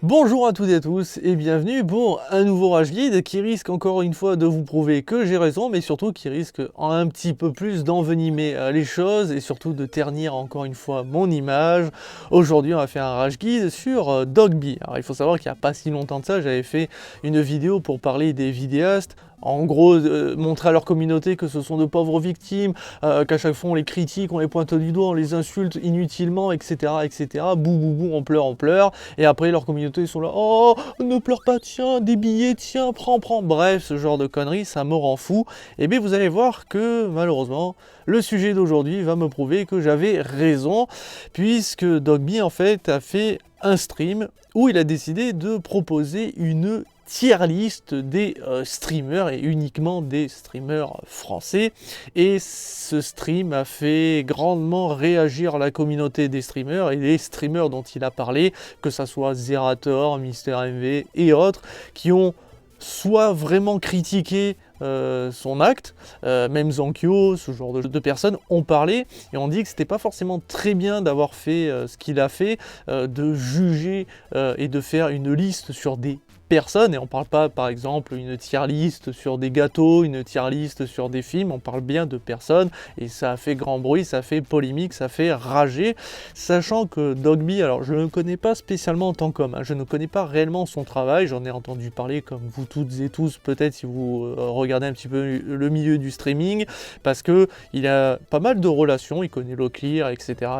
Bonjour à toutes et à tous et bienvenue pour un nouveau Rage Guide qui risque encore une fois de vous prouver que j'ai raison, mais surtout qui risque un petit peu plus d'envenimer les choses et surtout de ternir encore une fois mon image. Aujourd'hui on va faire un Rage Guide sur Dogby. Alors il faut savoir qu'il n'y a pas si longtemps de ça, j'avais fait une vidéo pour parler des vidéastes. En gros, montrer à leur communauté que ce sont de pauvres victimes, qu'à chaque fois on les critique, on les pointe du doigt, on les insulte inutilement, etc. etc. Bouh bouh bouh, on pleure. Et après leur communauté ils sont là, oh ne pleure pas, tiens, des billets, tiens, prends. Bref, ce genre de conneries, ça me rend fou. Et bien vous allez voir que malheureusement, le sujet d'aujourd'hui va me prouver que j'avais raison, puisque Dogby en fait a fait un stream où il a décidé de proposer une tier list des streamers et uniquement des streamers français, et ce stream a fait grandement réagir la communauté des streamers et les streamers dont il a parlé, que ça soit Zerator, MrMV et autres, qui ont soit vraiment critiqué son acte, même Zankyo, ce genre de personnes ont parlé et ont dit que c'était pas forcément très bien d'avoir fait ce qu'il a fait, de juger et de faire une liste sur des personnes, et on parle pas par exemple une tier list sur des gâteaux, une tier list sur des films, on parle bien de personnes, et ça a fait grand bruit, ça a fait polémique, ça a fait rager, sachant que Dogby, alors je ne le connais pas spécialement en tant qu'homme, hein, je ne connais pas réellement son travail, j'en ai entendu parler comme vous toutes et tous peut-être si vous regardez un petit peu le milieu du streaming, parce que il a pas mal de relations, il connaît Locklear, etc.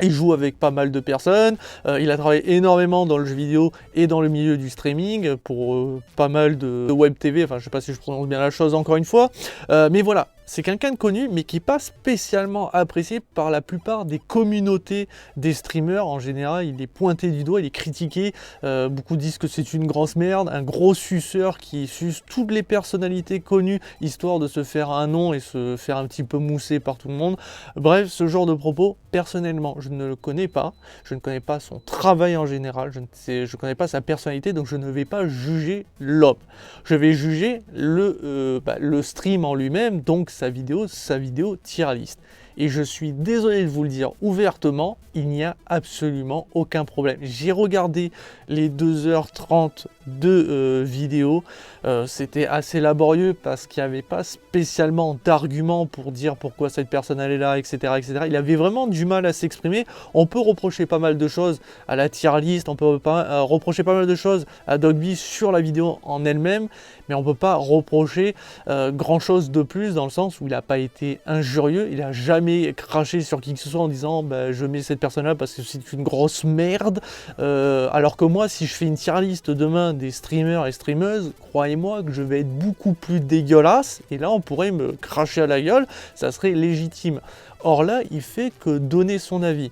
Il joue avec pas mal de personnes, il a travaillé énormément dans le jeu vidéo et dans le milieu du streaming pour pas mal de web TV, enfin je sais pas si je prononce bien la chose encore une fois, mais voilà. C'est quelqu'un de connu, mais qui n'est pas spécialement apprécié par la plupart des communautés des streamers. En général, il est pointé du doigt, il est critiqué. Beaucoup disent que c'est une grosse merde, un gros suceur qui suce toutes les personnalités connues, histoire de se faire un nom et se faire un petit peu mousser par tout le monde. Bref, ce genre de propos, personnellement, je ne le connais pas. Je ne connais pas son travail en général, je ne connais pas sa personnalité, donc je ne vais pas juger l'homme. Je vais juger le stream en lui-même, donc sa vidéo tier list. Et je suis désolé de vous le dire ouvertement, il n'y a absolument aucun problème. J'ai regardé les 2h30 de vidéo, c'était assez laborieux parce qu'il n'y avait pas spécialement d'arguments pour dire pourquoi cette personne elle est là, etc. Il avait vraiment du mal à s'exprimer. On peut reprocher pas mal de choses à la tier list, on peut reprocher pas mal de choses à Dogby sur la vidéo en elle-même, mais on ne peut pas reprocher grand chose de plus, dans le sens où il n'a pas été injurieux, il n'a jamais craché sur qui que ce soit en disant bah, je mets cette personne là parce que c'est une grosse merde, alors que moi si je fais une tier list demain des streamers et streameuses, croyez-moi que je vais être beaucoup plus dégueulasse, et là on pourrait me cracher à la gueule, ça serait légitime. Or là, il fait que donner son avis.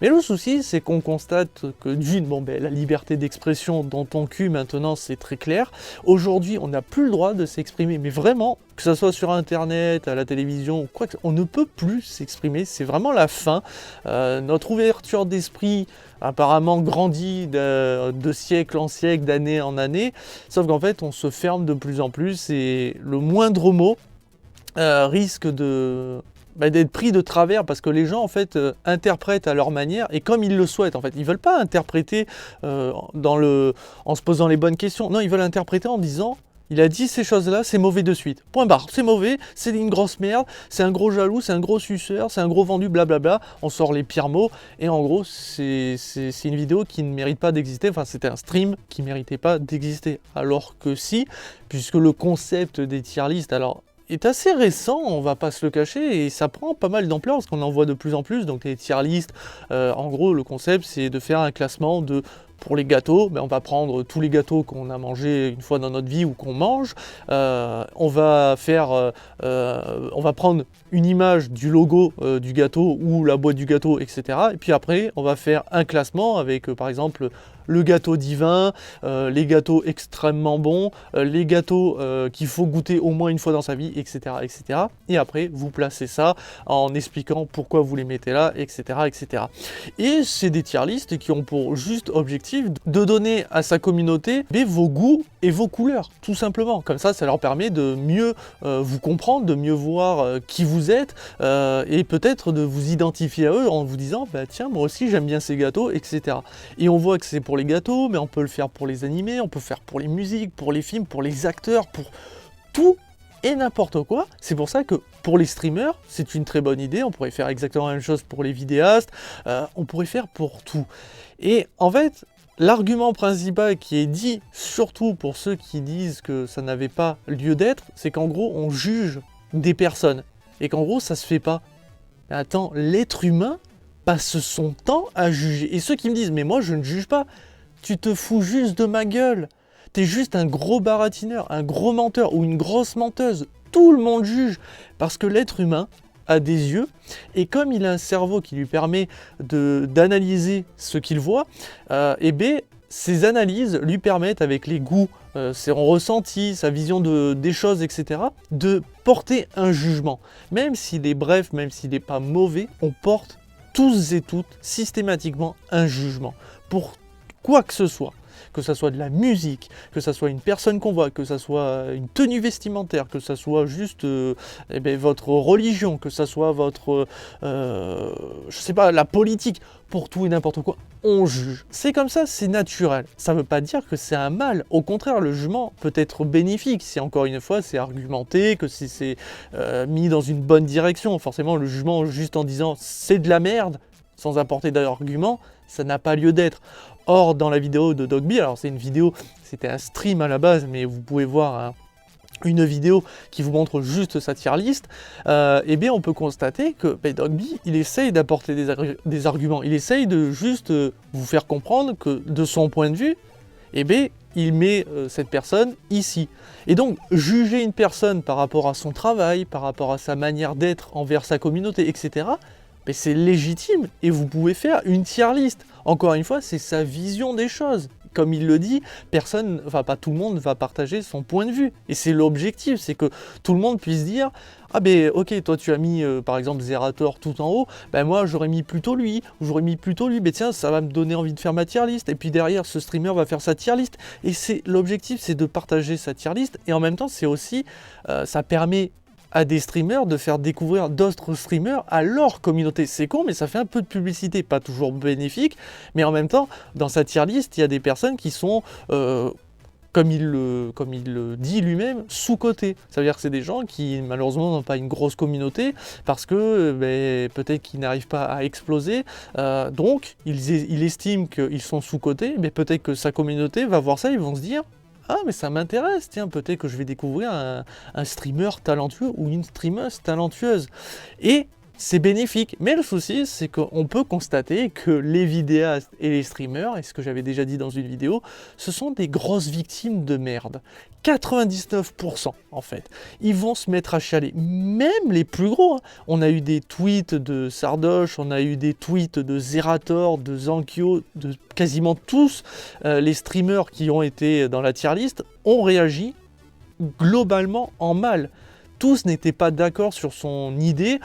Mais le souci, c'est qu'on constate que la liberté d'expression dans ton cul, maintenant, c'est très clair. Aujourd'hui, on n'a plus le droit de s'exprimer, mais vraiment, que ce soit sur Internet, à la télévision, quoi que, on ne peut plus s'exprimer, c'est vraiment la fin. Notre ouverture d'esprit, apparemment, grandit de siècle en siècle, d'année en année, sauf qu'en fait, on se ferme de plus en plus, et le moindre mot risque d'être pris de travers, parce que les gens en fait interprètent à leur manière et comme ils le souhaitent. En fait, ils veulent pas interpréter en se posant les bonnes questions. Non, ils veulent interpréter en disant il a dit ces choses-là, c'est mauvais de suite. Point barre, c'est mauvais, c'est une grosse merde, c'est un gros jaloux, c'est un gros suceur, c'est un gros vendu, blablabla. On sort les pires mots et en gros, c'est une vidéo qui ne mérite pas d'exister. Enfin, c'était un stream qui ne méritait pas d'exister. Alors que si, puisque le concept des tier list, alors est assez récent, on va pas se le cacher, et ça prend pas mal d'ampleur parce qu'on en voit de plus en plus. Donc les tier list, en gros le concept c'est de faire un classement pour les gâteaux, on va prendre tous les gâteaux qu'on a mangés une fois dans notre vie ou qu'on mange, on va prendre une image du logo du gâteau ou la boîte du gâteau, etc. Et puis après on va faire un classement avec par exemple le gâteau divin, les gâteaux extrêmement bons, les gâteaux qu'il faut goûter au moins une fois dans sa vie, etc. Et après, vous placez ça en expliquant pourquoi vous les mettez là, etc. Et c'est des tier lists qui ont pour juste objectif objectif de donner à sa communauté vos goûts et vos couleurs, tout simplement. Comme ça leur permet de mieux vous comprendre, de mieux voir qui vous êtes, et peut-être de vous identifier à eux en vous disant bah tiens, moi aussi j'aime bien ces gâteaux, etc. Et on voit que c'est pour les gâteaux, mais on peut le faire pour les animés, on peut le faire pour les musiques, pour les films, pour les acteurs, pour tout et n'importe quoi. C'est pour ça que pour les streamers, c'est une très bonne idée. On pourrait faire exactement la même chose pour les vidéastes, on pourrait faire pour tout. Et en fait, l'argument principal qui est dit, surtout pour ceux qui disent que ça n'avait pas lieu d'être, c'est qu'en gros, on juge des personnes. Et qu'en gros, ça se fait pas. Mais attends, l'être humain passe son temps à juger. Et ceux qui me disent, mais moi je ne juge pas, tu te fous juste de ma gueule. T'es juste un gros baratineur, un gros menteur ou une grosse menteuse. Tout le monde juge parce que l'être humain a des yeux et comme il a un cerveau qui lui permet d'analyser ce qu'il voit, et bien ces analyses lui permettent avec les goûts, son ressenti, sa vision des choses, etc., de porter un jugement. Même s'il est bref, même s'il n'est pas mauvais, on porte tous et toutes systématiquement un jugement pour quoi que ce soit. Que ça soit de la musique, que ça soit une personne qu'on voit, que ça soit une tenue vestimentaire, que ça soit juste votre religion, que ça soit votre, je sais pas, la politique, pour tout et n'importe quoi, on juge. C'est comme ça, c'est naturel. Ça ne veut pas dire que c'est un mal. Au contraire, le jugement peut être bénéfique si encore une fois c'est argumenté, que si c'est mis dans une bonne direction. Forcément, le jugement juste en disant c'est de la merde, sans apporter d'argument, ça n'a pas lieu d'être. Or, dans la vidéo de Dogby, alors c'est une vidéo, c'était un stream à la base, mais vous pouvez voir une vidéo qui vous montre juste sa tier list, et bien on peut constater que Dogby, il essaye d'apporter des arguments, il essaye de juste vous faire comprendre que de son point de vue, et bien il met cette personne ici. Et donc, juger une personne par rapport à son travail, par rapport à sa manière d'être envers sa communauté, etc., mais c'est légitime et vous pouvez faire une tier list. Encore une fois, c'est sa vision des choses. Comme il le dit, personne, enfin pas tout le monde va partager son point de vue. Et c'est l'objectif, c'est que tout le monde puisse dire ah ben ok, toi tu as mis par exemple Zerator tout en haut, ben moi j'aurais mis plutôt lui, ou j'aurais mis plutôt lui, ben tiens ça va me donner envie de faire ma tier list, et puis derrière ce streamer va faire sa tier list. Et c'est l'objectif, c'est de partager sa tier list, et en même temps c'est aussi, ça permet à des streamers de faire découvrir d'autres streamers à leur communauté. C'est con, mais ça fait un peu de publicité, pas toujours bénéfique, mais en même temps, dans sa tier list, il y a des personnes qui sont, comme il le dit lui-même, sous-cotés. Ça veut dire que c'est des gens qui, malheureusement, n'ont pas une grosse communauté, parce que peut-être qu'ils n'arrivent pas à exploser, donc il estime qu'ils sont sous-cotés, mais peut-être que sa communauté va voir ça, ils vont se dire ah mais ça m'intéresse, tiens, peut-être que je vais découvrir un streamer talentueux ou une streameuse talentueuse. Et c'est bénéfique. Mais le souci, c'est qu'on peut constater que les vidéastes et les streamers, et ce que j'avais déjà dit dans une vidéo, ce sont des grosses victimes de merde. 99% en fait. Ils vont se mettre à chialer. Même les plus gros. Hein. On a eu des tweets de Sardoche, on a eu des tweets de Zerator, de Zankyo, de quasiment tous les streamers qui ont été dans la tier list ont réagi globalement en mal. Tous n'étaient pas d'accord sur son idée.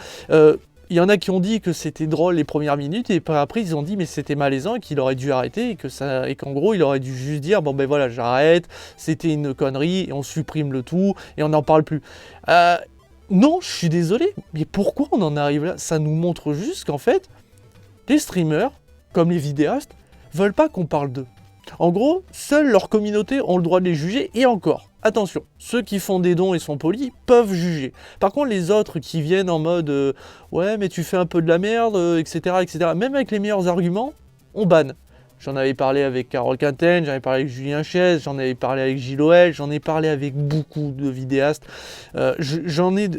Il y en a qui ont dit que c'était drôle les premières minutes et après ils ont dit mais c'était malaisant et qu'il aurait dû arrêter et qu'en gros il aurait dû juste dire bon ben voilà j'arrête, c'était une connerie et on supprime le tout et on n'en parle plus. Non, je suis désolé, mais pourquoi on en arrive là? Ça nous montre juste qu'en fait les streamers comme les vidéastes veulent pas qu'on parle d'eux. En gros, seule leur communauté ont le droit de les juger et encore. Attention, ceux qui font des dons et sont polis peuvent juger. Par contre, les autres qui viennent en mode ouais, mais tu fais un peu de la merde, etc., etc., même avec les meilleurs arguments, on banne. J'en avais parlé avec Carole Quinten, j'en avais parlé avec Julien Chaise, j'en avais parlé avec Gilles, j'en ai parlé avec beaucoup de vidéastes. J'en ai,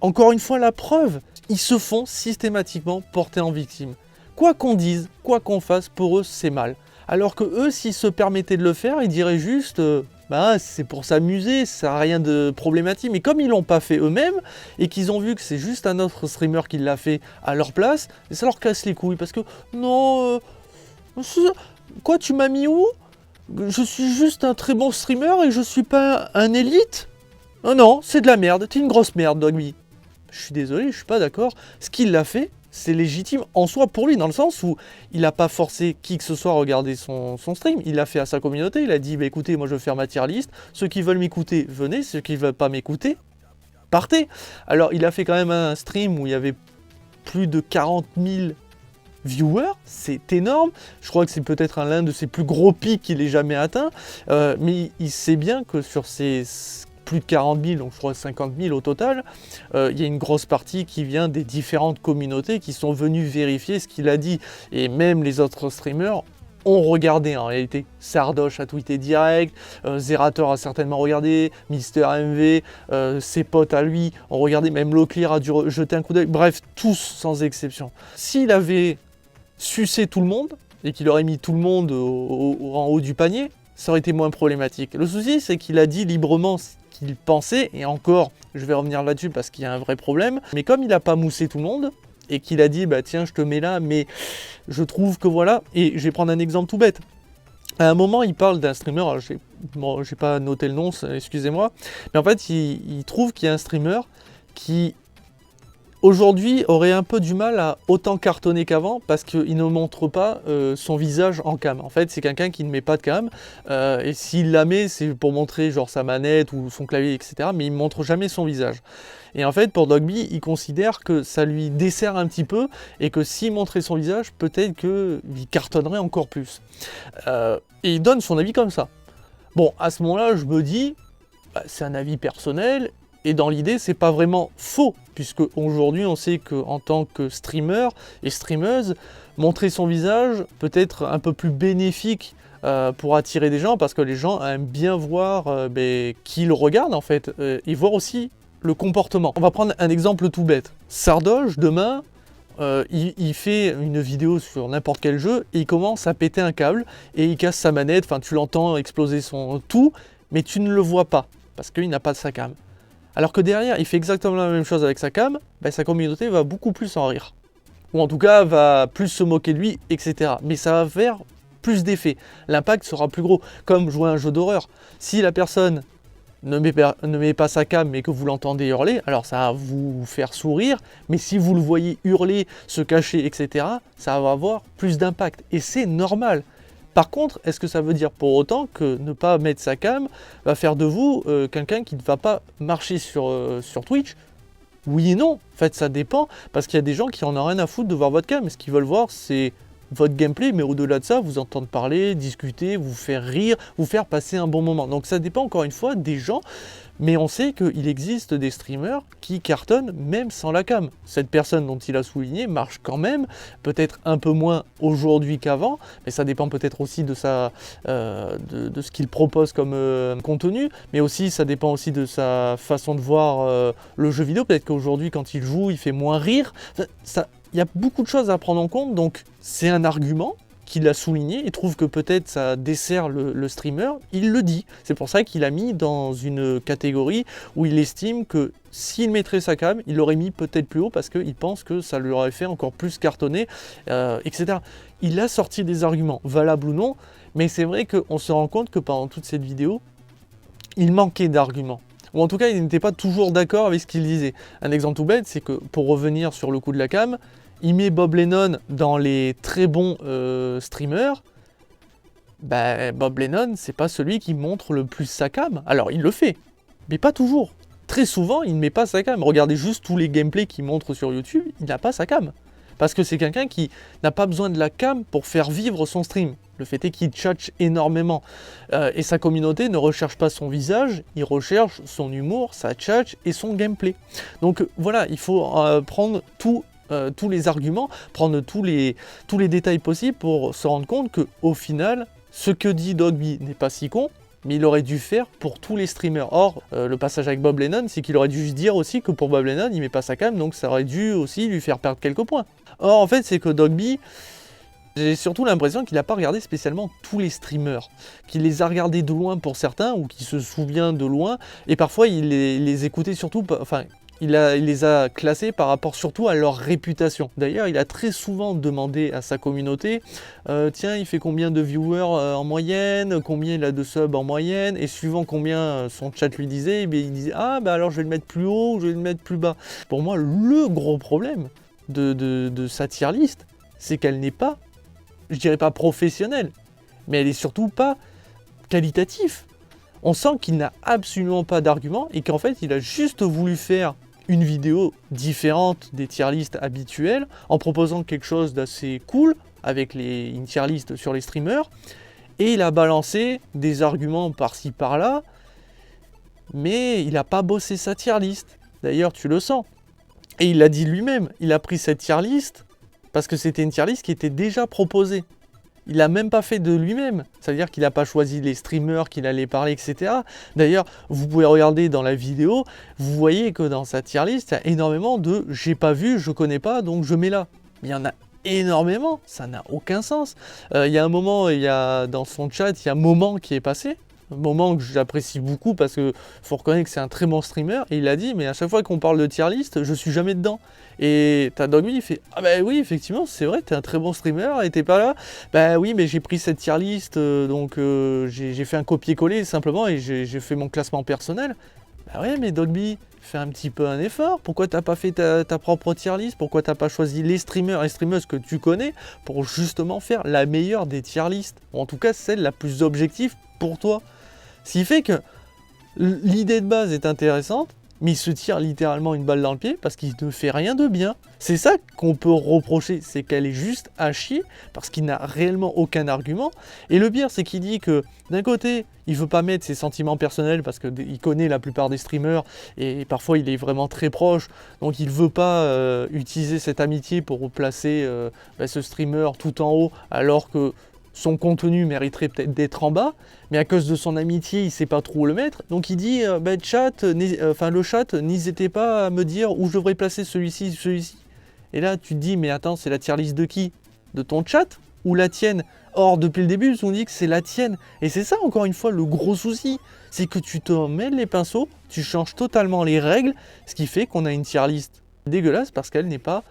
encore une fois, la preuve. Ils se font systématiquement porter en victime. Quoi qu'on dise, quoi qu'on fasse, pour eux, c'est mal. Alors que eux, s'ils se permettaient de le faire, ils diraient juste bah c'est pour s'amuser, ça n'a rien de problématique. Mais comme ils l'ont pas fait eux-mêmes et qu'ils ont vu que c'est juste un autre streamer qui l'a fait à leur place, ça leur casse les couilles parce que non, quoi tu m'as mis où? Je suis juste un très bon streamer et je suis pas un élite? Oh non, c'est de la merde, t'es une grosse merde, Dogby. Je suis désolé, je suis pas d'accord. Ce qu'il a fait, c'est légitime en soi pour lui, dans le sens où il n'a pas forcé qui que ce soit à regarder son stream, il l'a fait à sa communauté, il a dit bah, écoutez, moi je vais faire ma tier list, ceux qui veulent m'écouter, venez, ceux qui ne veulent pas m'écouter, partez. Alors il a fait quand même un stream où il y avait plus de 40 000 viewers, c'est énorme, je crois que c'est peut-être l'un de ses plus gros pics qu'il ait jamais atteint, mais il sait bien que sur ces plus de 40 000, donc je crois 50 000 au total, il y a une grosse partie qui vient des différentes communautés qui sont venues vérifier ce qu'il a dit, et même les autres streamers ont regardé en réalité. Sardoche a tweeté direct, Zerator a certainement regardé, Mister MV, ses potes à lui ont regardé, même Locklear a dû jeter un coup d'œil, bref, tous sans exception. S'il avait sucé tout le monde, et qu'il aurait mis tout le monde en haut du panier, ça aurait été moins problématique. Le souci, c'est qu'il a dit librement ce qu'il pensait, et encore, je vais revenir là-dessus parce qu'il y a un vrai problème, mais comme il n'a pas moussé tout le monde, et qu'il a dit, bah tiens, je te mets là, mais je trouve que voilà, et je vais prendre un exemple tout bête. À un moment, il parle d'un streamer, j'ai pas noté le nom, excusez-moi, mais en fait, il trouve qu'il y a un streamer qui, aujourd'hui, aurait un peu du mal à autant cartonner qu'avant, parce qu'il ne montre pas son visage en cam. En fait, c'est quelqu'un qui ne met pas de cam, et s'il la met, c'est pour montrer genre sa manette ou son clavier, etc., mais il ne montre jamais son visage. Et en fait, pour Dogby, il considère que ça lui dessert un petit peu, et que s'il montrait son visage, peut-être qu'il cartonnerait encore plus. Et il donne son avis comme ça. Bon, à ce moment-là, je me dis, bah, c'est un avis personnel, et dans l'idée, c'est pas vraiment faux, puisque aujourd'hui, on sait qu'en tant que streamer et streameuse, montrer son visage peut être un peu plus bénéfique pour attirer des gens, parce que les gens aiment bien voir qui le regarde en fait, et voir aussi le comportement. On va prendre un exemple tout bête. Sardoche, demain, il fait une vidéo sur n'importe quel jeu, et il commence à péter un câble, et il casse sa manette, enfin tu l'entends exploser son tout, mais tu ne le vois pas, parce qu'il n'a pas de sa cam. Alors que derrière, il fait exactement la même chose avec sa cam, bah, sa communauté va beaucoup plus en rire. Ou en tout cas, va plus se moquer de lui, etc. Mais ça va faire plus d'effet. L'impact sera plus gros. Comme jouer à un jeu d'horreur. Si la personne ne met pas sa cam, mais que vous l'entendez hurler, alors ça va vous faire sourire. Mais si vous le voyez hurler, se cacher, etc., ça va avoir plus d'impact. Et c'est normal. Par contre, est-ce que ça veut dire pour autant que ne pas mettre sa cam va faire de vous quelqu'un qui ne va pas marcher sur Twitch? Oui et non, en fait ça dépend, parce qu'il y a des gens qui en ont rien à foutre de voir votre cam, ce qu'ils veulent voir c'est votre gameplay, mais au-delà de ça, vous entendre parler, discuter, vous faire rire, vous faire passer un bon moment. Donc ça dépend encore une fois des gens, mais on sait qu'il existe des streamers qui cartonnent même sans la cam. Cette personne dont il a souligné marche quand même, peut-être un peu moins aujourd'hui qu'avant, mais ça dépend peut-être aussi de ce qu'il propose comme contenu, mais aussi ça dépend aussi de sa façon de voir le jeu vidéo. Peut-être qu'aujourd'hui quand il joue, il fait moins rire. Il y a beaucoup de choses à prendre en compte, donc c'est un argument qu'il a souligné et trouve que peut-être ça dessert le streamer, il le dit. C'est pour ça qu'il a mis dans une catégorie où il estime que s'il mettrait sa cam, il l'aurait mis peut-être plus haut parce qu'il pense que ça lui aurait fait encore plus cartonner, etc. Il a sorti des arguments, valables ou non, mais c'est vrai qu'on se rend compte que pendant toute cette vidéo, il manquait d'arguments. Ou en tout cas, il n'était pas toujours d'accord avec ce qu'il disait. Un exemple tout bête, c'est que pour revenir sur le coup de la cam, il met Bob Lennon dans les très bons streamers. Bah, Bob Lennon, c'est pas celui qui montre le plus sa cam. Alors, il le fait, mais pas toujours. Très souvent, il ne met pas sa cam. Regardez juste tous les gameplays qu'il montre sur YouTube, il n'a pas sa cam. Parce que c'est quelqu'un qui n'a pas besoin de la cam pour faire vivre son stream. Le fait est qu'il tchatche énormément. Et sa communauté ne recherche pas son visage, il recherche son humour, sa tchatche et son gameplay. Donc voilà, il faut prendre tous les arguments, prendre tous les détails possibles pour se rendre compte qu'au final, ce que dit Dogby n'est pas si con, mais il aurait dû faire pour tous les streamers. Or, le passage avec Bob Lennon, c'est qu'il aurait dû juste dire aussi que pour Bob Lennon, il met pas sa cam, donc ça aurait dû aussi lui faire perdre quelques points. Or, en fait, c'est que Dogby, j'ai surtout l'impression qu'il n'a pas regardé spécialement tous les streamers, qu'il les a regardés de loin pour certains, ou qu'il se souvient de loin, et parfois il les écoutait surtout, enfin, il les a classés par rapport surtout à leur réputation. D'ailleurs, il a très souvent demandé à sa communauté, tiens, il fait combien de viewers en moyenne, combien il a de subs en moyenne, et suivant combien son chat lui disait, il disait, ah bah alors je vais le mettre plus haut, ou je vais le mettre plus bas. Pour moi, le gros problème, de sa tier list, c'est qu'elle n'est pas, je dirais pas professionnelle, mais elle est surtout pas qualitative. On sent qu'il n'a absolument pas d'argument et qu'en fait, il a juste voulu faire une vidéo différente des tier lists habituelles en proposant quelque chose d'assez cool avec une tier list sur les streamers et il a balancé des arguments par-ci par-là, mais il n'a pas bossé sa tier list. D'ailleurs, tu le sens. Et il l'a dit lui-même, il a pris cette tier list parce que c'était une tier list qui était déjà proposée. Il n'a même pas fait de lui-même, c'est-à-dire qu'il n'a pas choisi les streamers qu'il allait parler, etc. D'ailleurs, vous pouvez regarder dans la vidéo, vous voyez que dans sa tier list, il y a énormément de « j'ai pas vu, je connais pas, donc je mets là ». Il y en a énormément, ça n'a aucun sens. Il y a un moment, dans son chat, il y a Moment qui est passé, un moment que j'apprécie beaucoup parce que faut reconnaître que c'est un très bon streamer, et il a dit « mais à chaque fois qu'on parle de tier list, je suis jamais dedans ». Et t'as Dogby, il fait « ah bah oui, effectivement, c'est vrai, t'es un très bon streamer et t'es pas là ». Bah oui, mais j'ai pris cette tier list, donc j'ai fait un copier-coller simplement et j'ai fait mon classement personnel. Bah ouais, mais Dogby, fais un petit peu un effort. Pourquoi t'as pas fait ta propre tier list? Pourquoi t'as pas choisi les streamers et streameuses que tu connais pour justement faire la meilleure des tier lists? Ou en tout cas, celle la plus objective pour toi. Ce qui fait que l'idée de base est intéressante, mais il se tire littéralement une balle dans le pied parce qu'il ne fait rien de bien. C'est ça qu'on peut reprocher, c'est qu'elle est juste à chier parce qu'il n'a réellement aucun argument. Et le pire, c'est qu'il dit que d'un côté, il veut pas mettre ses sentiments personnels parce qu'il connaît la plupart des streamers et parfois il est vraiment très proche, donc il veut pas utiliser cette amitié pour placer ce streamer tout en haut alors que son contenu mériterait peut-être d'être en bas, mais à cause de son amitié, il sait pas trop où le mettre. Donc il dit, le chat, n'hésitez pas à me dire où je devrais placer celui-ci. Et là, tu te dis, mais attends, c'est la tier list de qui? De ton chat ou la tienne? Or, depuis le début, on dit que c'est la tienne. Et c'est ça, encore une fois, le gros souci. C'est que tu te mêles les pinceaux, tu changes totalement les règles, ce qui fait qu'on a une tier list dégueulasse parce qu'elle n'est pas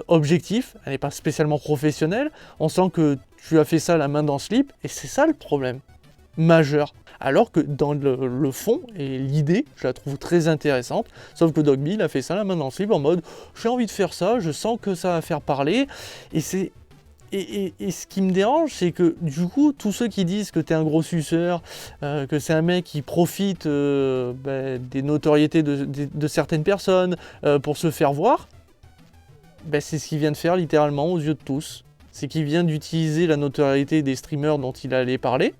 objective, elle n'est pas spécialement professionnelle. On sent que tu as fait ça la main dans le slip, et c'est ça le problème majeur. Alors que dans le fond, et l'idée, je la trouve très intéressante, sauf que Dogby, il a fait ça la main dans le slip en mode « j'ai envie de faire ça, je sens que ça va faire parler », et c'est... Et ce qui me dérange, c'est que du coup, tous ceux qui disent que t'es un gros suceur, que c'est un mec qui profite des notoriétés de certaines personnes pour se faire voir, c'est ce qu'il vient de faire littéralement aux yeux de tous. C'est qu'il vient d'utiliser la notoriété des streamers dont il allait parler.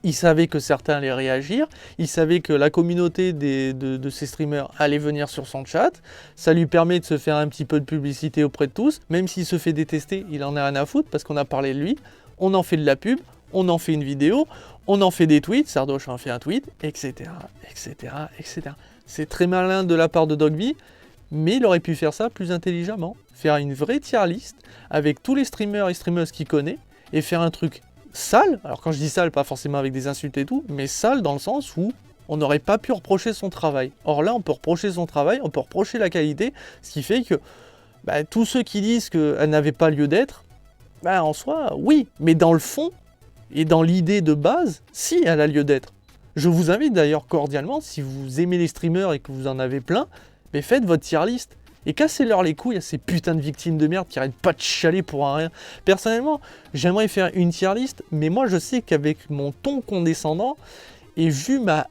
Il savait que certains allaient réagir, il savait que la communauté de ces streamers allait venir sur son chat, ça lui permet de se faire un petit peu de publicité auprès de tous, même s'il se fait détester, il en a rien à foutre parce qu'on a parlé de lui, on en fait de la pub, on en fait une vidéo, on en fait des tweets, Sardoche en fait un tweet, etc. etc., etc. C'est très malin de la part de Dogby, mais il aurait pu faire ça plus intelligemment, faire une vraie tier list avec tous les streamers et streameuses qu'il connaît, et faire un truc sale, alors quand je dis sale, pas forcément avec des insultes et tout, mais sale dans le sens où on n'aurait pas pu reprocher son travail. Or là, on peut reprocher son travail, on peut reprocher la qualité, ce qui fait que tous ceux qui disent qu'elle n'avait pas lieu d'être, en soi, oui, mais dans le fond, et dans l'idée de base, si elle a lieu d'être. Je vous invite d'ailleurs cordialement, si vous aimez les streamers et que vous en avez plein, faites votre tier list. Et cassez-leur les couilles à ces putains de victimes de merde qui arrêtent pas de chialer pour un rien. Personnellement, j'aimerais faire une tier list, mais moi je sais qu'avec mon ton condescendant, et vu ma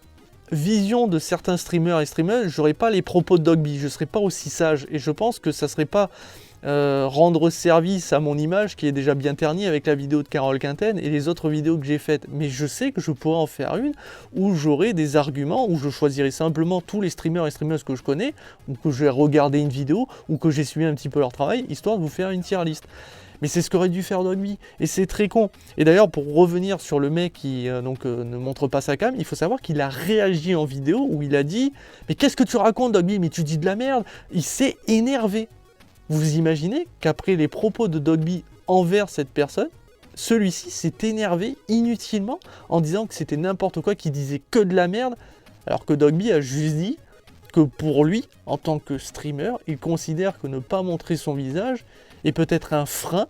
vision de certains streamers et streameuses, j'aurais pas les propos de Dogby, je serais pas aussi sage. Et je pense que ça serait pas rendre service à mon image qui est déjà bien ternie avec la vidéo de Carole Quinten et les autres vidéos que j'ai faites. Mais je sais que je pourrais en faire une où j'aurai des arguments, où je choisirai simplement tous les streamers et streameuses que je connais, ou que je vais regarder une vidéo, ou que j'ai suivi un petit peu leur travail, histoire de vous faire une tier list. Mais c'est ce qu'aurait dû faire Dogby, et c'est très con. Et d'ailleurs, pour revenir sur le mec qui ne montre pas sa cam, il faut savoir qu'il a réagi en vidéo où il a dit « Mais qu'est-ce que tu racontes Dogby? Mais tu dis de la merde !» Il s'est énervé. Vous imaginez qu'après les propos de Dogby envers cette personne, celui-ci s'est énervé inutilement en disant que c'était n'importe quoi, qu'il disait que de la merde, alors que Dogby a juste dit que pour lui, en tant que streamer, il considère que ne pas montrer son visage est peut-être un frein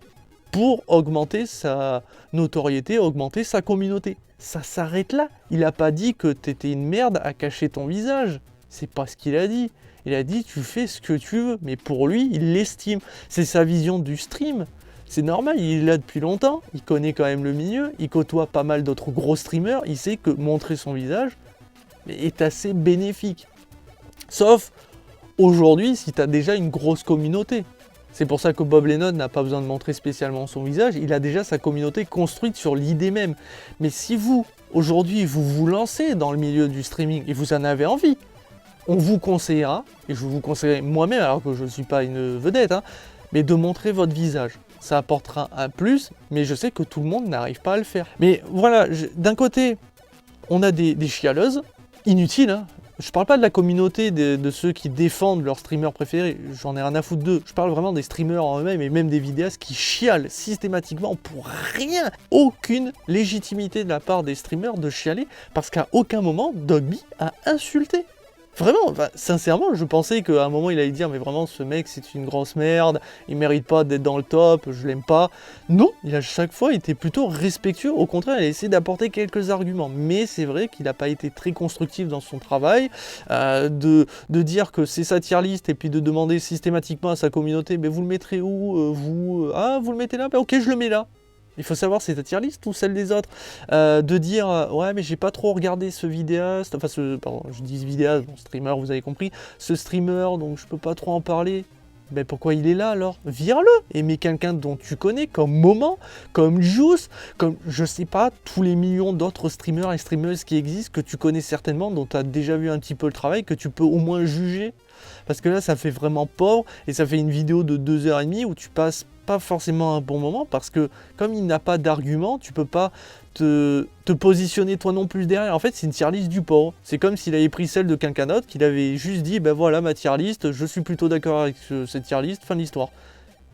pour augmenter sa notoriété, augmenter sa communauté. Ça s'arrête là. Il n'a pas dit que t'étais une merde à cacher ton visage. C'est pas ce qu'il a dit. Il a dit tu fais ce que tu veux, mais pour lui, il l'estime. C'est sa vision du stream. C'est normal, il est là depuis longtemps, il connaît quand même le milieu, il côtoie pas mal d'autres gros streamers, il sait que montrer son visage est assez bénéfique. Sauf aujourd'hui si tu as déjà une grosse communauté. C'est pour ça que Bob Lennon n'a pas besoin de montrer spécialement son visage, il a déjà sa communauté construite sur l'idée même. Mais si vous, aujourd'hui, vous vous lancez dans le milieu du streaming et vous en avez envie, on vous conseillera, et je vous conseillerai moi-même, alors que je ne suis pas une vedette, mais de montrer votre visage. Ça apportera un plus, mais je sais que tout le monde n'arrive pas à le faire. Mais voilà, d'un côté, on a des chialeuses, inutiles, Je parle pas de la communauté de ceux qui défendent leur streamer préféré, j'en ai rien à foutre d'eux. Je parle vraiment des streamers en eux-mêmes et même des vidéastes qui chialent systématiquement pour rien. Aucune légitimité de la part des streamers de chialer parce qu'à aucun moment, Dogby a insulté. Vraiment, sincèrement, je pensais qu'à un moment il allait dire mais vraiment ce mec c'est une grosse merde, il mérite pas d'être dans le top, je l'aime pas. Non, il a chaque fois été plutôt respectueux, au contraire il a essayé d'apporter quelques arguments. Mais c'est vrai qu'il n'a pas été très constructif dans son travail, de dire que c'est sa tier list et puis de demander systématiquement à sa communauté mais vous le mettrez où vous le mettez là, ok je le mets là. Il faut savoir c'est ta tier list ou celle des autres. De dire ouais mais j'ai pas trop regardé ce vidéaste, enfin pardon, je dis vidéaste, bon, streamer vous avez compris, ce streamer donc je peux pas trop en parler. Ben pourquoi il est là alors? Vire-le et mets quelqu'un dont tu connais comme Moment, comme Juice, comme je sais pas, tous les millions d'autres streamers et streameuses qui existent que tu connais certainement, dont tu as déjà vu un petit peu le travail, que tu peux au moins juger. Parce que là ça fait vraiment pauvre et ça fait une vidéo de 2h30 où tu passes pas forcément un bon moment parce que comme il n'a pas d'argument, tu peux pas te positionner toi non plus derrière. En fait, c'est une tier list du pauvre. C'est comme s'il avait pris celle de quelqu'un d'autre, qu'il avait juste dit ben voilà ma tier list, je suis plutôt d'accord avec cette tier list, fin de l'histoire.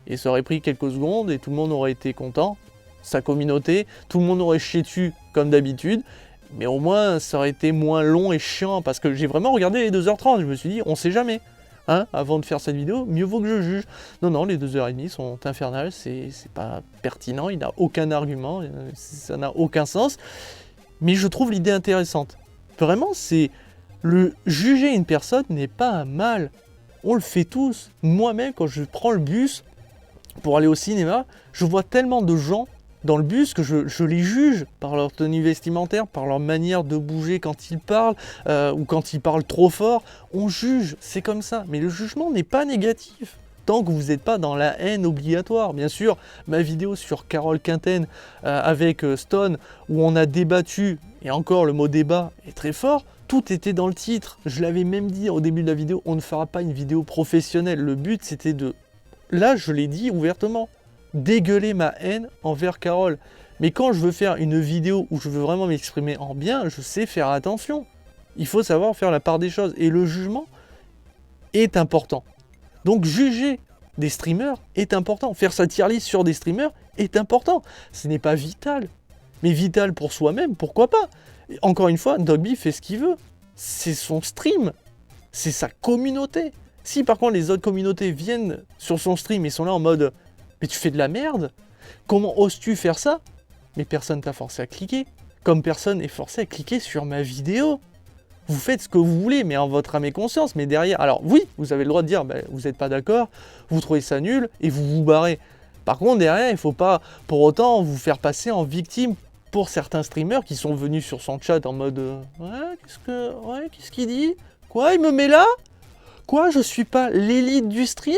Et ça aurait pris quelques secondes et tout le monde aurait été content, sa communauté, tout le monde aurait chié dessus comme d'habitude. Mais au moins, ça aurait été moins long et chiant parce que j'ai vraiment regardé les 2h30. Je me suis dit, on sait jamais. Avant de faire cette vidéo, mieux vaut que je juge. Non, les 2h30 sont infernales, c'est pas pertinent, il n'a aucun argument, ça n'a aucun sens. Mais je trouve l'idée intéressante. Vraiment, juger une personne n'est pas un mal. On le fait tous. Moi-même, quand je prends le bus pour aller au cinéma, je vois tellement de gens dans le bus que je les juge par leur tenue vestimentaire, par leur manière de bouger quand ils parlent, ou quand ils parlent trop fort. On juge, c'est comme ça. Mais le jugement n'est pas négatif, tant que vous n'êtes pas dans la haine obligatoire. Bien sûr, ma vidéo sur Carole Quinten avec Stone, où on a débattu, et encore le mot débat est très fort, tout était dans le titre. Je l'avais même dit au début de la vidéo, on ne fera pas une vidéo professionnelle. Le but c'était de... Là, je l'ai dit ouvertement. Dégueuler ma haine envers Carole. Mais quand je veux faire une vidéo où je veux vraiment m'exprimer en bien, je sais faire attention. Il faut savoir faire la part des choses. Et le jugement est important. Donc juger des streamers est important. Faire sa tier list sur des streamers est important. Ce n'est pas vital. Mais vital pour soi-même, pourquoi pas? Encore une fois, Dogby fait ce qu'il veut. C'est son stream. C'est sa communauté. Si par contre les autres communautés viennent sur son stream et sont là en mode... Mais tu fais de la merde. Comment oses-tu faire ça? Mais personne t'a forcé à cliquer. Comme personne n'est forcé à cliquer sur ma vidéo. Vous faites ce que vous voulez, mais en votre âme et conscience. Mais derrière, alors oui, vous avez le droit de dire, vous n'êtes pas d'accord, vous trouvez ça nul, et vous vous barrez. Par contre, derrière, il ne faut pas pour autant vous faire passer en victime pour certains streamers qui sont venus sur son chat en mode qu'est-ce qu'il dit? Quoi, il me met là? Quoi, je suis pas l'élite du stream?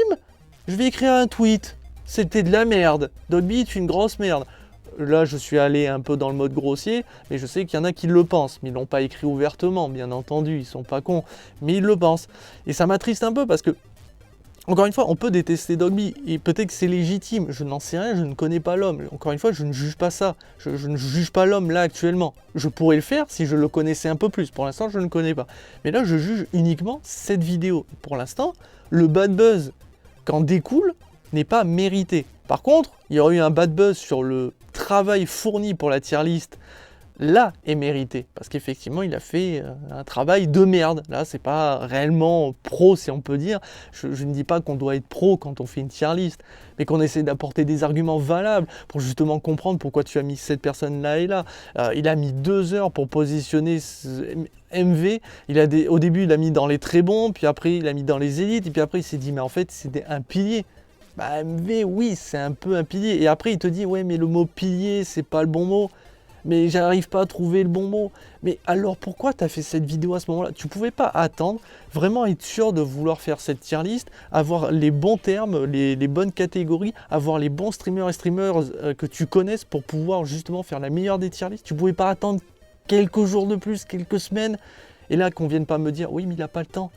Je vais écrire un tweet. C'était de la merde. Dogby est une grosse merde. Là, je suis allé un peu dans le mode grossier, mais je sais qu'il y en a qui le pensent. Mais ils l'ont pas écrit ouvertement, bien entendu, ils sont pas cons. Mais ils le pensent. Et ça m'attriste un peu parce que, encore une fois, on peut détester Dogby. Et peut-être que c'est légitime. Je n'en sais rien, je ne connais pas l'homme. Encore une fois, je ne juge pas ça. Je ne juge pas l'homme là actuellement. Je pourrais le faire si je le connaissais un peu plus. Pour l'instant, je ne le connais pas. Mais là, je juge uniquement cette vidéo. Pour l'instant, le bad buzz qu'en découle n'est pas mérité. Par contre, il y aurait eu un bad buzz sur le travail fourni pour la tier list là est mérité. Parce qu'effectivement, il a fait un travail de merde. Là, c'est pas réellement pro, si on peut dire. Je ne dis pas qu'on doit être pro quand on fait une tier list, mais qu'on essaie d'apporter des arguments valables pour justement comprendre pourquoi tu as mis cette personne là et là. Il a mis 2 heures pour positionner MV. Au début, il a mis dans les très bons, puis après, il a mis dans les élites, et puis après, il s'est dit, mais en fait, c'est un pilier. Bah, MV, oui, c'est un peu un pilier. Et après, il te dit, ouais, mais le mot pilier, c'est pas le bon mot. Mais j'arrive pas à trouver le bon mot. Mais alors pourquoi tu as fait cette vidéo à ce moment-là? Tu pouvais pas attendre, vraiment être sûr de vouloir faire cette tier list, avoir les bons termes, les bonnes catégories, avoir les bons streamers et streamers que tu connaisses pour pouvoir justement faire la meilleure des tier lists. Tu pouvais pas attendre quelques jours de plus, quelques semaines, et là qu'on vienne pas me dire, oui mais il a pas le temps.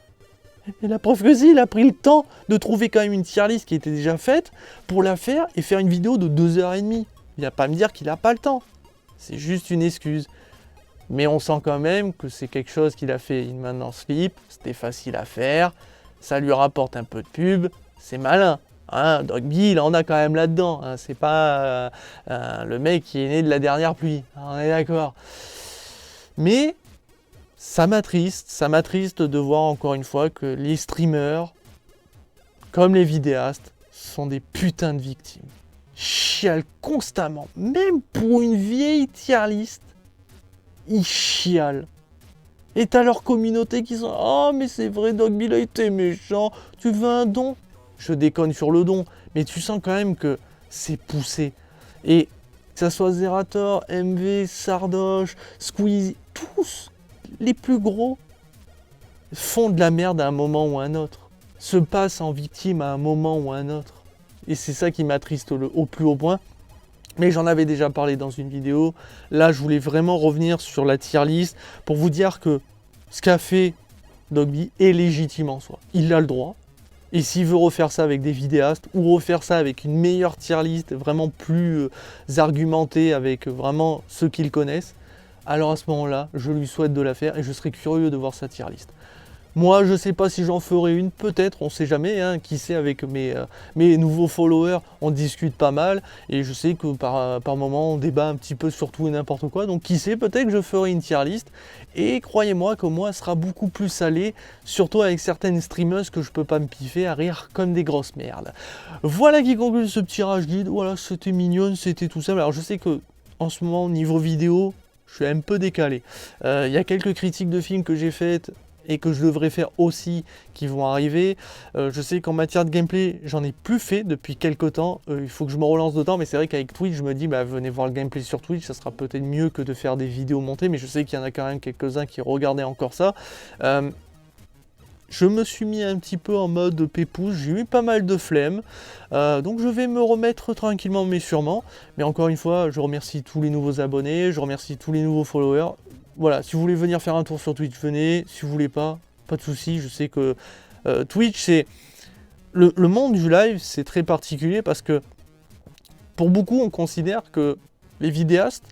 Et la preuve que si, il a pris le temps de trouver quand même une tier list qui était déjà faite pour la faire et faire une vidéo de 2h30. Il va pas me dire qu'il a pas le temps. C'est juste une excuse. Mais on sent quand même que c'est quelque chose qu'il a fait une main dans le slip, c'était facile à faire, ça lui rapporte un peu de pub, c'est malin. Hein, Dogby, il en a quand même là-dedans. Hein, c'est pas le mec qui est né de la dernière pluie. Hein, on est d'accord. Mais ça m'attriste de voir encore une fois que les streamers, comme les vidéastes, sont des putains de victimes. Chialent constamment, même pour une vieille tier list, ils chialent. Et t'as leur communauté qui sont « Oh mais c'est vrai, Dogby il a été méchant, tu veux un don ?» Je déconne sur le don, mais tu sens quand même que c'est poussé. Et que ça soit Zerator, MV, Sardoche, Squeezie, tous les plus gros font de la merde à un moment ou à un autre, se passent en victime à un moment ou à un autre. Et c'est ça qui m'attriste au plus haut point. Mais j'en avais déjà parlé dans une vidéo. Là, je voulais vraiment revenir sur la tier list pour vous dire que ce qu'a fait Dogby est légitime en soi. Il a le droit. Et s'il veut refaire ça avec des vidéastes ou refaire ça avec une meilleure tier list, vraiment plus argumentée avec vraiment ceux qu'il connaissent, alors à ce moment-là, je lui souhaite de la faire et je serais curieux de voir sa tier list. Moi, je ne sais pas si j'en ferai une, peut-être, on ne sait jamais, hein, qui sait, avec mes nouveaux followers, on discute pas mal, et je sais que par moment, on débat un petit peu sur tout et n'importe quoi, donc qui sait, peut-être que je ferai une tier list, et croyez-moi que moi, elle sera beaucoup plus salée, surtout avec certaines streameuses que je peux pas me piffer à rire comme des grosses merdes. Voilà qui conclut ce petit rage guide, voilà, c'était mignon, c'était tout simple. Alors je sais que, en ce moment, niveau vidéo, je suis un peu décalé. Il y a quelques critiques de films que j'ai faites, et que je devrais faire aussi, qui vont arriver. Je sais qu'en matière de gameplay, j'en ai plus fait depuis quelques temps. Il faut que je me relance dedans, mais c'est vrai qu'avec Twitch, je me dis, bah, venez voir le gameplay sur Twitch, ça sera peut-être mieux que de faire des vidéos montées, mais je sais qu'il y en a quand même quelques-uns qui regardaient encore ça. Je me suis mis un petit peu en mode pépouze, j'ai eu pas mal de flemme, donc je vais me remettre tranquillement mais sûrement. Mais encore une fois, je remercie tous les nouveaux abonnés, je remercie tous les nouveaux followers. Voilà, si vous voulez venir faire un tour sur Twitch, venez. Si vous voulez pas de souci. Je sais que Twitch, c'est... Le monde du live, c'est très particulier parce que pour beaucoup, on considère que les vidéastes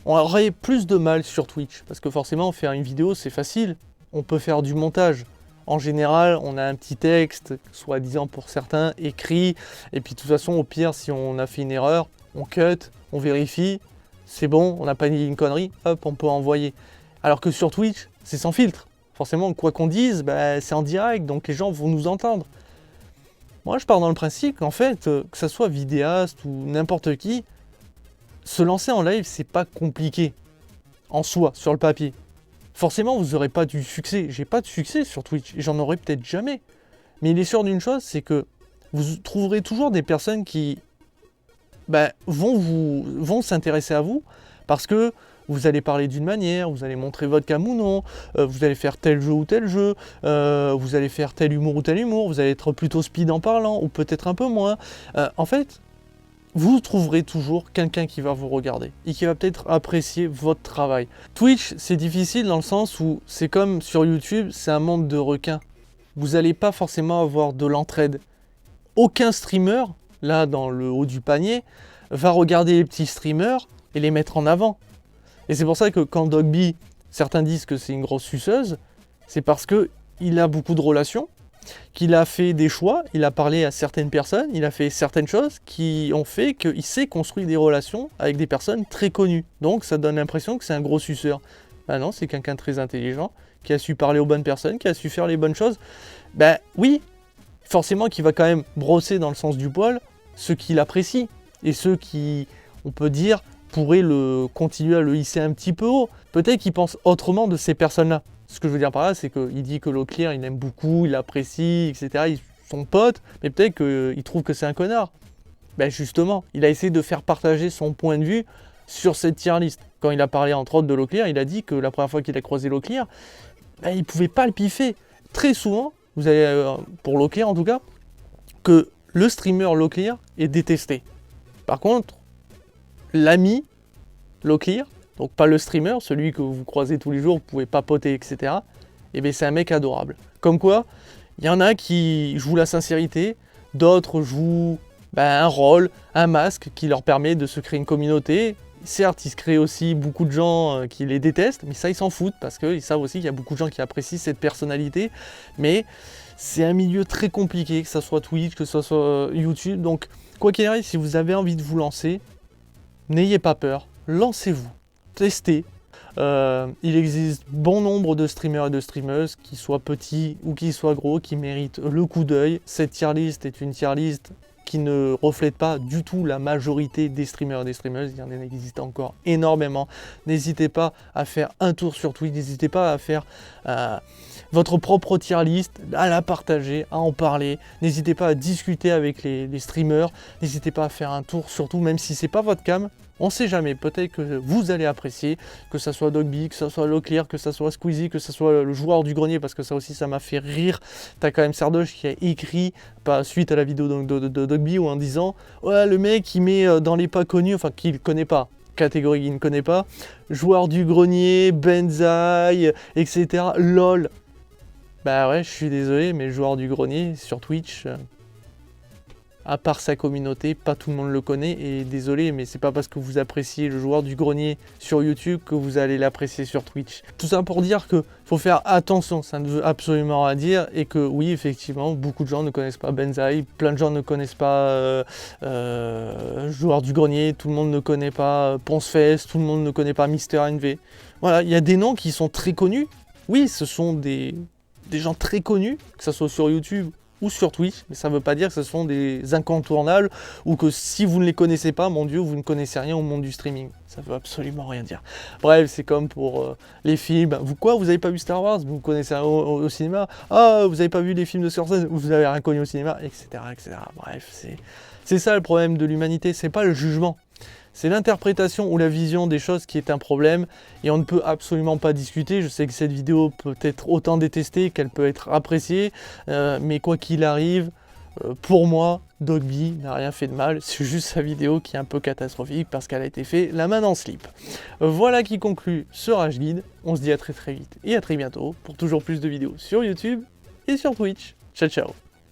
auraient plus de mal sur Twitch. Parce que forcément, faire une vidéo, c'est facile. On peut faire du montage. En général, on a un petit texte, soi-disant pour certains, écrit. Et puis de toute façon, au pire, si on a fait une erreur, on cut, on vérifie. C'est bon, on n'a pas dit une connerie, hop, on peut envoyer. Alors que sur Twitch, c'est sans filtre. Forcément, quoi qu'on dise, bah, c'est en direct, donc les gens vont nous entendre. Moi, je pars dans le principe qu'en fait, que ça soit vidéaste ou n'importe qui, se lancer en live, c'est pas compliqué. En soi, sur le papier. Forcément, vous n'aurez pas du succès. J'ai pas de succès sur Twitch, et j'en aurai peut-être jamais. Mais il est sûr d'une chose, c'est que vous trouverez toujours des personnes qui... vont s'intéresser à vous parce que vous allez parler d'une manière, vous allez montrer votre cam ou non, vous allez faire tel jeu ou tel jeu, vous allez faire tel humour ou tel humour, vous allez être plutôt speed en parlant ou peut-être un peu moins. En fait, vous trouverez toujours quelqu'un qui va vous regarder et qui va peut-être apprécier votre travail. Twitch, c'est difficile dans le sens où c'est comme sur YouTube, c'est un monde de requins. Vous n'allez pas forcément avoir de l'entraide. Aucun streamer, là dans le haut du panier, va regarder les petits streamers et les mettre en avant. Et c'est pour ça que quand Dogby, certains disent que c'est une grosse suceuse, c'est parce qu'il a beaucoup de relations, qu'il a fait des choix, il a parlé à certaines personnes, il a fait certaines choses qui ont fait qu'il s'est construit des relations avec des personnes très connues. Donc ça donne l'impression que c'est un gros suceur. Ben non, c'est quelqu'un de très intelligent, qui a su parler aux bonnes personnes, qui a su faire les bonnes choses. Ben oui, forcément qu'il va quand même brosser dans le sens du poil ceux qu'il apprécie, et ceux qui, on peut dire, pourraient continuer à le hisser un petit peu haut. Peut-être qu'il pense autrement de ces personnes-là. Ce que je veux dire par là, c'est qu'il dit que Leclerc, il aime beaucoup, il apprécie, etc. Ils sont potes, mais peut-être qu'il trouve que c'est un connard. Ben justement, il a essayé de faire partager son point de vue sur cette tier list. Quand il a parlé entre autres de Leclerc, il a dit que la première fois qu'il a croisé Leclerc, ben, il ne pouvait pas le piffer. Très souvent, vous avez, pour Leclerc en tout cas, que le streamer Leclerc est détesté. Par contre, l'ami Leclerc, donc pas le streamer, celui que vous croisez tous les jours, vous pouvez papoter, etc. Et bien c'est un mec adorable. Comme quoi, il y en a qui jouent la sincérité, d'autres jouent un rôle, un masque qui leur permet de se créer une communauté. Certes, il se crée aussi beaucoup de gens qui les détestent, mais ça ils s'en foutent parce qu'ils savent aussi qu'il y a beaucoup de gens qui apprécient cette personnalité. Mais c'est un milieu très compliqué, que ce soit Twitch, que ce soit YouTube. Donc quoi qu'il arrive, si vous avez envie de vous lancer, n'ayez pas peur, lancez-vous. Tester. Il existe bon nombre de streamers et de streameuses, qui soient petits ou qui soient gros, qui méritent le coup d'œil. Cette tier list est une tier list qui ne reflète pas du tout la majorité des streamers et des streameuses. Il y en existe encore énormément. N'hésitez pas à faire un tour sur Twitch, n'hésitez pas à faire votre propre tier list, à la partager, à en parler. N'hésitez pas à discuter avec les streamers, n'hésitez pas à faire un tour, surtout même si c'est pas votre cam. On sait jamais, peut-être que vous allez apprécier, que ça soit Dogby, que ça soit Leclerc, que ça soit Squeezie, que ça soit le joueur du grenier, parce que ça aussi ça m'a fait rire. T'as quand même Sardoche qui a écrit, pas suite à la vidéo de Dogby, ou en disant « Ouais, le mec il met dans les pas connus, enfin qu'il ne connaît pas, catégorie qu'il ne connaît pas, joueur du grenier, Benzaï, etc. LOL ». Bah ouais, je suis désolé, mais le joueur du grenier sur Twitch... à part sa communauté, pas tout le monde le connaît, et désolé, mais c'est pas parce que vous appréciez le joueur du grenier sur YouTube que vous allez l'apprécier sur Twitch. Tout ça pour dire que faut faire attention, ça ne veut absolument rien dire, et que oui, effectivement, beaucoup de gens ne connaissent pas Benzaï, plein de gens ne connaissent pas joueur du grenier, tout le monde ne connaît pas Poncefest, tout le monde ne connaît pas Mister NV. Voilà, il y a des noms qui sont très connus, oui, ce sont des gens très connus, que ce soit sur YouTube ou sur Twitch, mais ça ne veut pas dire que ce sont des incontournables ou que si vous ne les connaissez pas, mon Dieu, vous ne connaissez rien au monde du streaming. Ça veut absolument rien dire. Bref, c'est comme pour les films. Vous n'avez pas vu Star Wars? Vous connaissez au cinéma? Ah, vous n'avez pas vu les films de Scorsese? Vous n'avez rien connu au cinéma? Etc. etc. Bref, c'est ça le problème de l'humanité, c'est pas le jugement. C'est l'interprétation ou la vision des choses qui est un problème et on ne peut absolument pas discuter. Je sais que cette vidéo peut être autant détestée qu'elle peut être appréciée, mais quoi qu'il arrive, pour moi, Dogby n'a rien fait de mal. C'est juste sa vidéo qui est un peu catastrophique parce qu'elle a été faite la main dans le slip. Voilà qui conclut ce Rage Guide. On se dit à très vite et à très bientôt pour toujours plus de vidéos sur YouTube et sur Twitch. Ciao ciao.